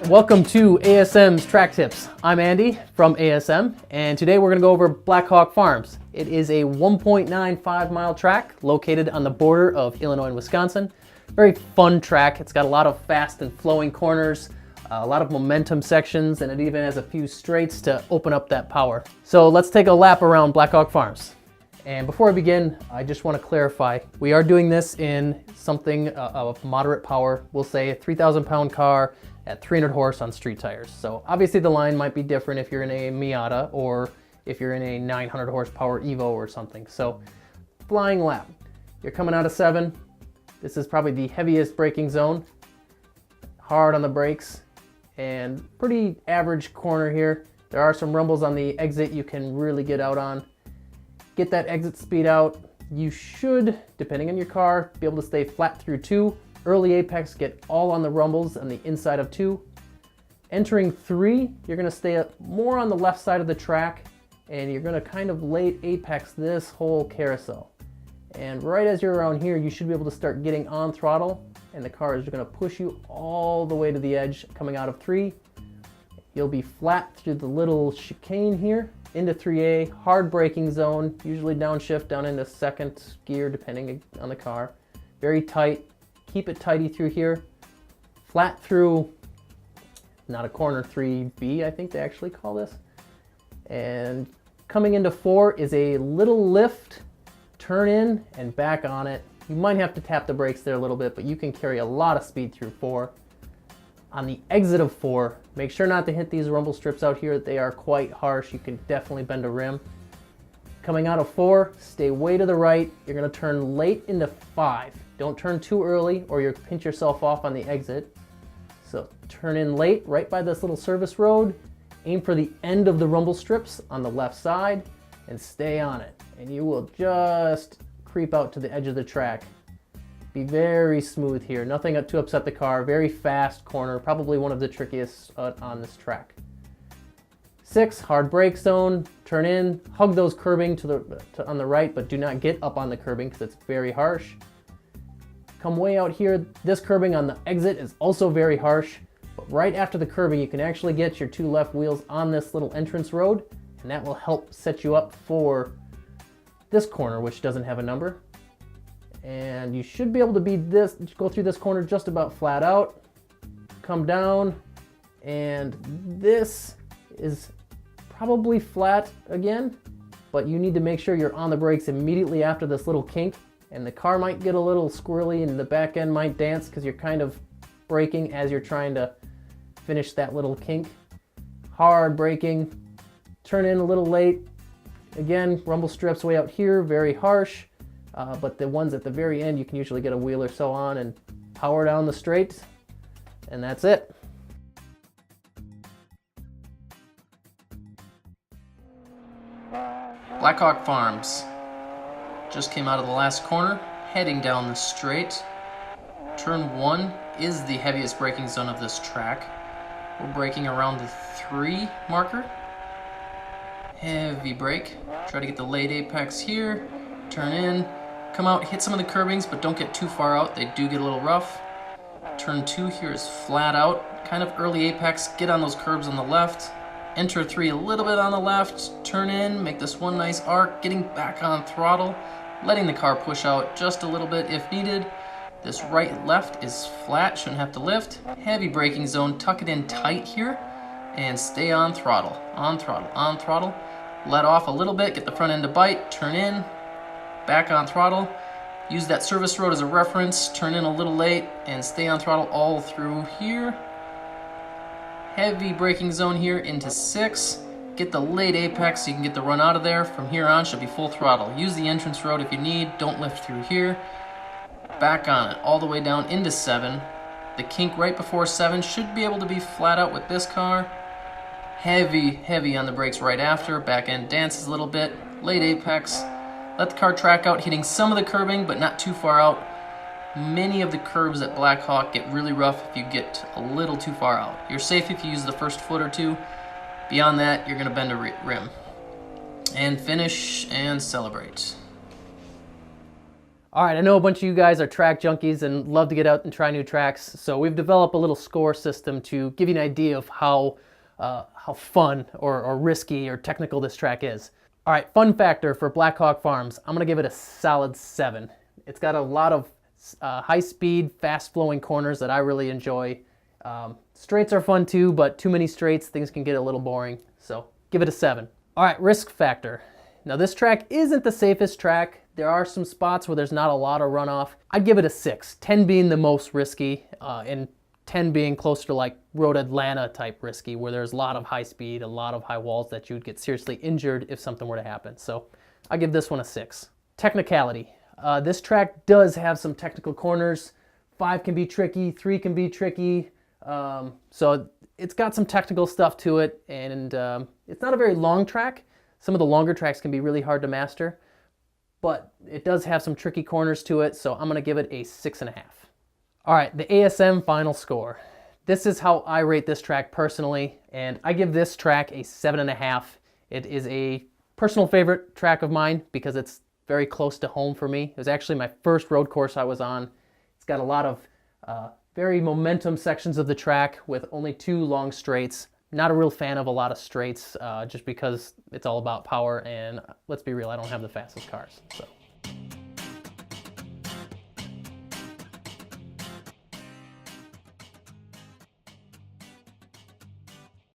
Welcome to ASM's Track Tips. I'm Andy from ASM, and today we're going to go over Blackhawk Farms. It is a 1.95 mile track located on the border of Illinois and Wisconsin. Very fun track. It's got a lot of fast and flowing corners, a lot of momentum sections, and it even has a few straights to open up that power. So let's take a lap around Blackhawk Farms. And before I begin, I just want to clarify, we are doing this in something of moderate power. We'll say a 3,000 pound car at 300 horse on street tires. So obviously the line might be different if you're in a Miata or if you're in a 900 horsepower Evo or something. So flying lap, you're coming out of 7. This is probably the heaviest braking zone. Hard on the brakes and pretty average corner here. There are some rumbles on the exit you can really get out on. Get that exit speed out. You should, depending on your car, be able to stay flat through 2. Early apex, get all on the rumbles on the inside of 2. Entering 3, you're gonna stay more on the left side of the track, and you're gonna kind of late apex this whole carousel. And right as you're around here, you should be able to start getting on throttle, and the car is gonna push you all the way to the edge coming out of 3. You'll be flat through the little chicane here into 3A, hard braking zone, usually downshift down into 2nd gear depending on the car. Very tight. Keep it tighty through here. Flat through, not a corner, 3B, I think they actually call this. And coming into 4 is a little lift, turn in and back on it. You might have to tap the brakes there a little bit, but you can carry a lot of speed through 4. On the exit of 4, make sure not to hit these rumble strips out here. They are quite harsh. You can definitely bend a rim. Coming out of 4, stay way to the right. You're gonna turn late into 5. Don't turn too early or you'll pinch yourself off on the exit. So turn in late, right by this little service road. Aim for the end of the rumble strips on the left side and stay on it. And you will just creep out to the edge of the track. Be very smooth here, nothing to upset the car. Very fast corner, probably one of the trickiest on this track. 6, hard brake zone, turn in, hug those curbing on the right, but do not get up on the curbing because it's very harsh. Come way out here, this curbing on the exit is also very harsh, but right after the curbing you can actually get your 2 left wheels on this little entrance road, and that will help set you up for this corner, which doesn't have a number. And you should be able to go through this corner just about flat out, come down, and this is probably flat again, but you need to make sure you're on the brakes immediately after this little kink, and the car might get a little squirrely and the back end might dance because you're kind of braking as you're trying to finish that little kink. Hard braking, turn in a little late. Again, rumble strips way out here, very harsh. But the ones at the very end, you can usually get a wheel or so on and power down the straight, and that's it. Blackhawk Farms. Just came out of the last corner, heading down the straight. Turn 1 is the heaviest braking zone of this track. We're braking around the 3 marker. Heavy brake. Try to get the late apex here. Turn in. Come out, hit some of the curbings, but don't get too far out. They do get a little rough. Turn 2 here is flat out, kind of early apex. Get on those curbs on the left. Enter 3 a little bit on the left. Turn in, make this one nice arc, getting back on throttle, letting the car push out just a little bit if needed. This right-left is flat, shouldn't have to lift. Heavy braking zone, tuck it in tight here, and stay on throttle, on throttle, on throttle. Let off a little bit, get the front end to bite, turn in, back on throttle. Use that service road as a reference, turn in a little late, and stay on throttle all through here. Heavy braking zone here into 6. Get the late apex so you can get the run out of there. From here on should be full throttle. Use the entrance road if you need, don't lift through here. Back on it, all the way down into 7. The kink right before 7 should be able to be flat out with this car. Heavy on the brakes right after, back end dances a little bit, late apex. Let the car track out, hitting some of the curbing, but not too far out. Many of the curbs at Blackhawk get really rough if you get a little too far out. You're safe if you use the first foot or 2. Beyond that, you're gonna bend a rim. And finish and celebrate. All right, I know a bunch of you guys are track junkies and love to get out and try new tracks, so we've developed a little score system to give you an idea of how fun or risky or technical this track is. All right, fun factor for Blackhawk Farms, I'm gonna give it a solid 7. It's got a lot of high-speed, fast-flowing corners that I really enjoy. Straights are fun too, but too many straights, things can get a little boring, so give it a 7. All right, risk factor. Now this track isn't the safest track. There are some spots where there's not a lot of runoff. I'd give it a 6, 10 being the most risky, and 10 being closer to like Road Atlanta type risky, where there's a lot of high speed, a lot of high walls that you'd get seriously injured if something were to happen. So I give this one a 6. Technicality. This track does have some technical corners. 5 can be tricky, 3 can be tricky. So it's got some technical stuff to it, and it's not a very long track. Some of the longer tracks can be really hard to master, but it does have some tricky corners to it, so I'm gonna give it a 6.5. All right, the ASM final score. This is how I rate this track personally, and I give this track a 7.5. It is a personal favorite track of mine because it's very close to home for me. It was actually my first road course I was on. It's got a lot of very momentum sections of the track with only 2 long straights. Not a real fan of a lot of straights just because it's all about power, and let's be real, I don't have the fastest cars. So.